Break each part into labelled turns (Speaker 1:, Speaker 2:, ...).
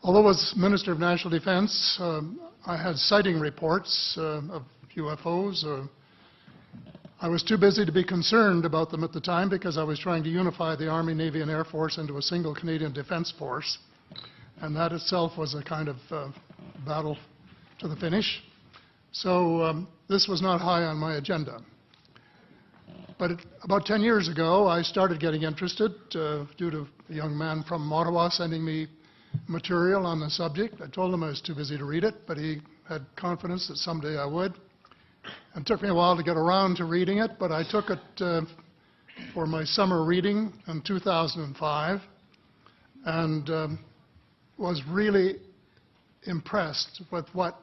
Speaker 1: Although as Minister of National Defense, I had sighting reports of UFOs. I was too busy to be concerned about them at the time because I was trying to unify the Army, Navy, and Air Force into a single Canadian Defence Force. And that itself was a kind of battle to the finish. So this was not high on my agenda. But about 10 years ago, I started getting interested due to a young man from Ottawa sending me material on the subject. I told him I was too busy to read it, but he had confidence that someday I would. It took me a while to get around to reading it, but I took it for my summer reading in 2005 and was really impressed with what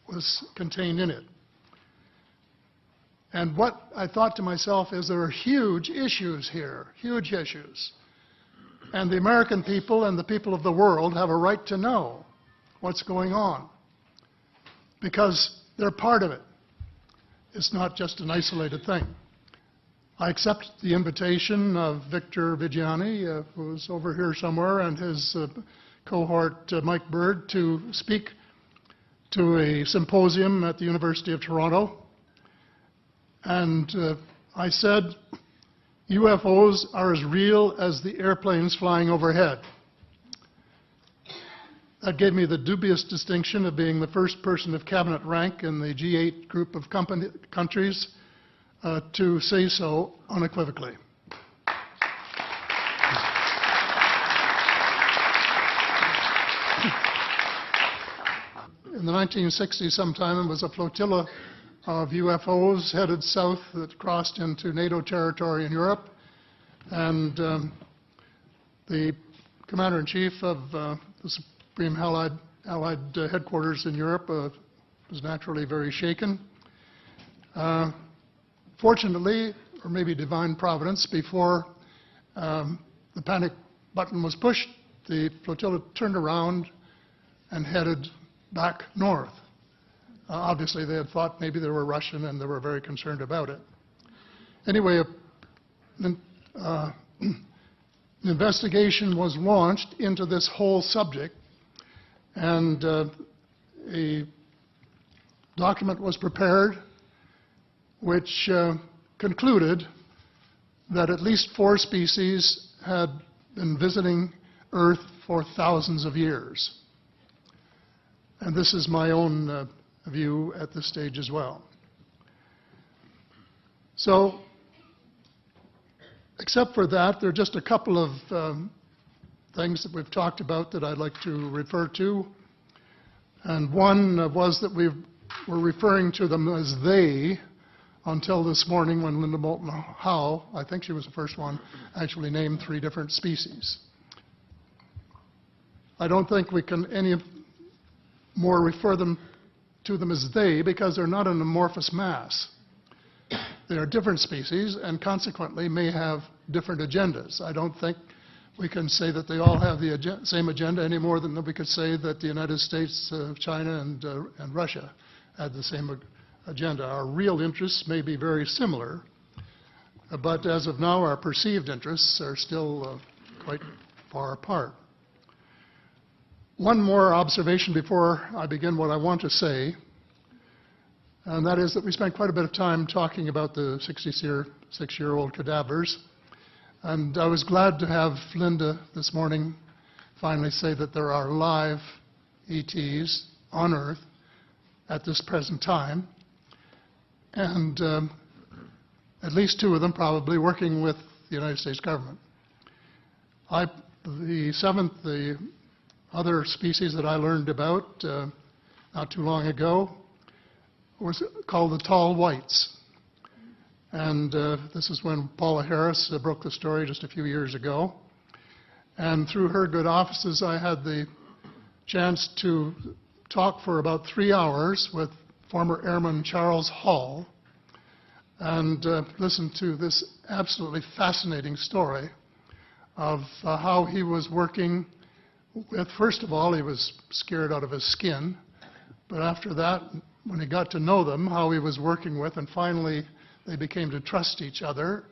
Speaker 1: was contained in it. And what I thought to myself is there are huge issues here, huge issues. And the American people and the people of the world have a right to know what's going on because they're part of it. It's not just an isolated thing. I accept the invitation of Victor Vigiani, who's over here somewhere, and his cohort, Mike Bird, to speak to a symposium at the University of Toronto. And I said, UFOs are as real as the airplanes flying overhead. That gave me the dubious distinction of being the first person of cabinet rank in the G8 group of countries to say so unequivocally. In the 1960s sometime, it was a flotilla of UFOs headed south that crossed into NATO territory in Europe. And the commander-in-chief of the Supreme Allied headquarters in Europe was naturally very shaken. Fortunately, or maybe divine providence, before the panic button was pushed, the flotilla turned around and headed back north. Obviously, they had thought maybe they were Russian, and they were very concerned about it. Anyway, an investigation was launched into this whole subject, and a document was prepared which concluded that at least 4 species had been visiting Earth for thousands of years. And this is my own view at this stage as well. So, except for that, there are just a couple of things that we've talked about that I'd like to refer to. And one was that we were referring to them as they until this morning when Linda Moulton Howe, I think she was the first one, actually named 3 different species. I don't think we can any more refer to them as they because they're not an amorphous mass. They are different species and consequently may have different agendas. I don't think we can say that they all have the same agenda any more than we could say that the United States, China, and Russia had the same agenda. Our real interests may be very similar, but as of now, our perceived interests are still quite far apart. One more observation before I begin what I want to say, and that is that we spent quite a bit of time talking about the 66-year-old cadavers, and I was glad to have Linda this morning finally say that there are live ETs on Earth at this present time, and at least 2 of them probably working with the United States government. The other species that I learned about not too long ago was called the tall whites. And this is when Paula Harris broke the story just a few years ago. And through her good offices, I had the chance to talk for about 3 hours with former Airman Charles Hall and listen to this absolutely fascinating story of how he was working with, first of all, he was scared out of his skin, but after that, when he got to know them, how he was working with, and finally they became to trust each other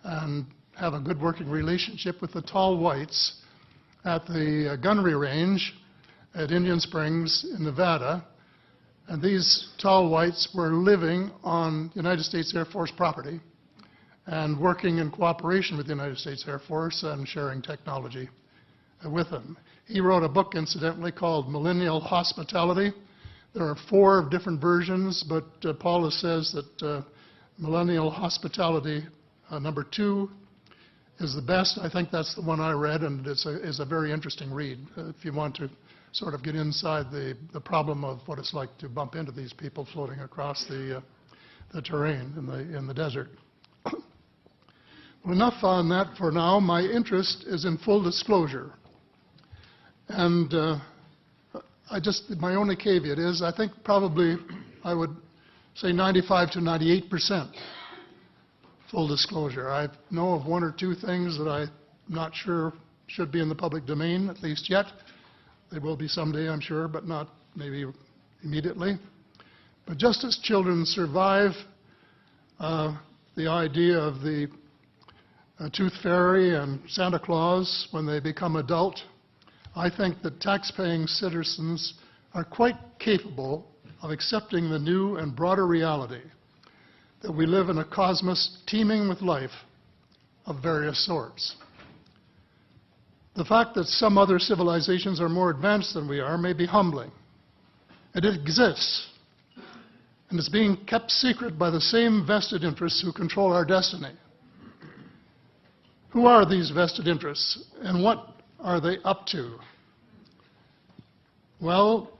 Speaker 1: and have a good working relationship with the tall whites at the gunnery range at Indian Springs in Nevada, and these tall whites were living on United States Air Force property and working in cooperation with the United States Air Force and sharing technology with them. He wrote a book, incidentally, called Millennial Hospitality. There are 4 different versions, but Paula says that Millennial Hospitality number 2 is the best. I think that's the one I read, and it's a very interesting read if you want to sort of get inside the problem of what it's like to bump into these people floating across the terrain in the desert. Well, enough on that for now. My interest is in full disclosure. And my only caveat is I think probably I would say 95 to 98% full disclosure. I know of 1 or 2 things that I'm not sure should be in the public domain, at least yet. They will be someday, I'm sure, but not maybe immediately. But just as children survive the idea of the Tooth Fairy and Santa Claus when they become adult, I think that tax-paying citizens are quite capable of accepting the new and broader reality that we live in a cosmos teeming with life of various sorts. The fact that some other civilizations are more advanced than we are may be humbling. And it exists, and it's being kept secret by the same vested interests who control our destiny. Who are these vested interests, and what are they up to? Well,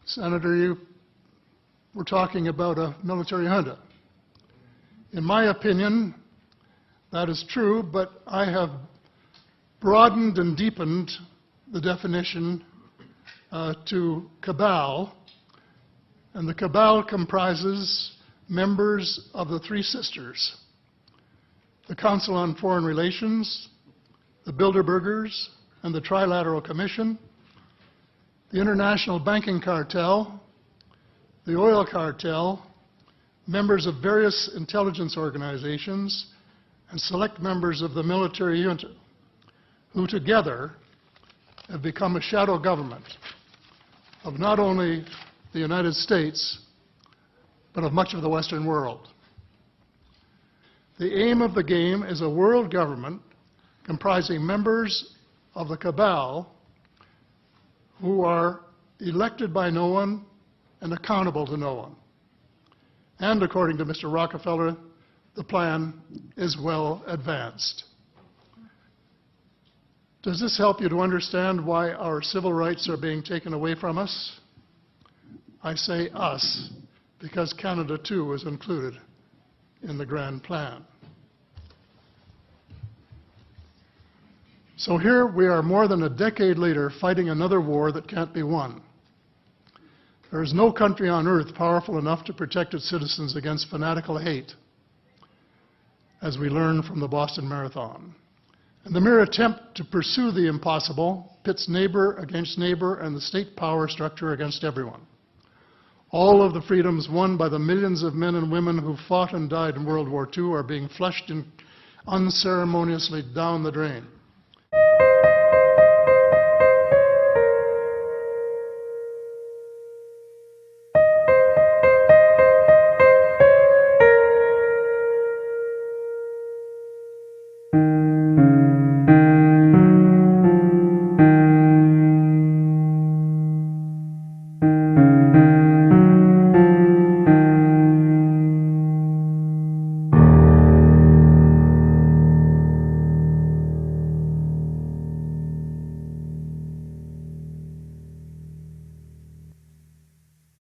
Speaker 1: Senator, you were talking about a military junta. In my opinion, that is true, but I have broadened and deepened the definition to cabal, and the cabal comprises members of the 3 sisters: the Council on Foreign Relations, the Bilderbergers, and the Trilateral Commission, the International Banking Cartel, the Oil Cartel, members of various intelligence organizations, and select members of the military junta, who together have become a shadow government of not only the United States, but of much of the Western world. The aim of the game is a world government comprising members of the cabal who are elected by no one and accountable to no one. And according to Mr. Rockefeller, the plan is well advanced. Does this help you to understand why our civil rights are being taken away from us? I say us, because Canada too is included in the grand plan. So here we are more than a decade later fighting another war that can't be won. There is no country on earth powerful enough to protect its citizens against fanatical hate, as we learned from the Boston Marathon. And the mere attempt to pursue the impossible pits neighbor against neighbor and the state power structure against everyone. All of the freedoms won by the millions of men and women who fought and died in World War II are being flushed unceremoniously down the drain.